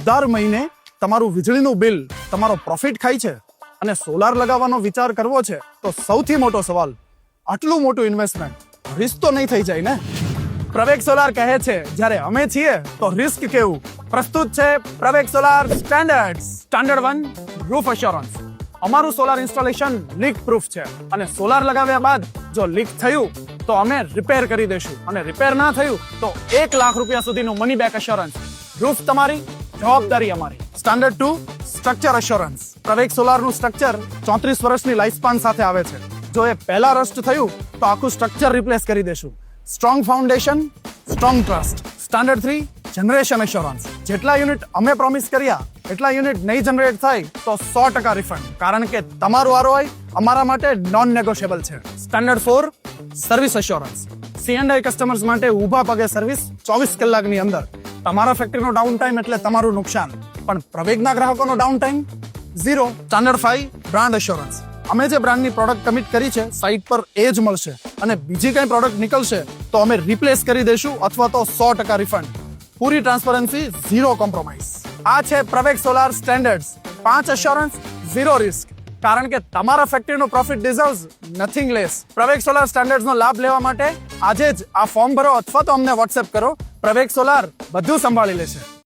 દર મહિને તમારું વીજળીનું બિલ તમારો પ્રોફિટ ખાય છે અને સોલાર લગાવવાનો વિચાર કરવો છે તો સૌથી મોટો સવાલ, આટલું મોટું ઇન્વેસ્ટમેન્ટ રિસ્ક તો નહીં થઈ જાય ને? પ્રવેગ સોલાર કહે છે જ્યારે અમે છીએ તો રિસ્ક કેવું? પ્રસ્તુત છે પ્રવેગ સોલાર સ્ટાન્ડર્ડ 1 રૂફ અશ્યોરન્સ. અમારું સોલાર ઇન્સ્ટોલેશન લીક પ્રૂફ છે અને સોલાર લગાવ્યા બાદ જો લીક થયું તો અમે રિપેર કરી દઈશું અને રિપેર ના થયું તો 1 લાખ રૂપિયા સુધીનું મની બેક અશ્યોરન્સ. રૂફ તમારી, જવાબદારી અમારી. Standard 2 structure assurance. પ્રવેગ સોલારનું સ્ટ્રક્ચર 34 વર્ષની લાઈફ સ્પાન સાથે આવે છે. જો એ પહેલા રસ્ટ થયું તો આખું સ્ટ્રક્ચર રિપ્લેસ કરી દેશું. Strong foundation, strong trust. Standard 3 generation assurance. જેટલા યુનિટ અમે પ્રોમિસ કર્યા એટલા યુનિટ નહીં જનરેટ થાય તો 100% રિફંડ, કારણ કે તમારું આરઓઆઈ અમારા માટે નોન નેગોશિયેબલ છે. Standard 4 service assurance. C&I customers માટે ઊભા પગે સર્વિસ 24 કલાકની અંદર. તમારા ફેક્ટરીનો ડાઉન ટાઈમ એટલે તમારું નુકસાન, પણ પ્રવેગના ગ્રાહકોનો down time 0. Standard 5 brand assurance. અમે જે બ્રાન્ડની પ્રોડક્ટ કમિટ કરી છે સાઇટ પર એ જ મળશે અને બીજી કઈ પ્રોડક્ટ નીકળશે તો અમે રિપ્લેસ કરી દઈશું અથવા તો 100% રિફંડ. પૂરી ટ્રાન્સપરન્સી, 0 કોમ્પ્રોમાઇઝ. આ છે પ્રવેગ સોલાર સ્ટેન્ડર્ડ્સ. 5 અશ્યોરન્સ, 0 રિસ્ક, કારણ કે તમારા ફેક્ટરીનો પ્રોફિટ ડિઝર્વ્સ નથિંગ લેસ. પ્રવેગ સોલાર સ્ટેન્ડર્ડ્સનો લાભ લેવા માટે આજે જ આ ફોર્મ ભરો અથવા તો અમને વોટ્સએપ કરો. પ્રવેગ સોલાર બધું સંભાળી લેશે.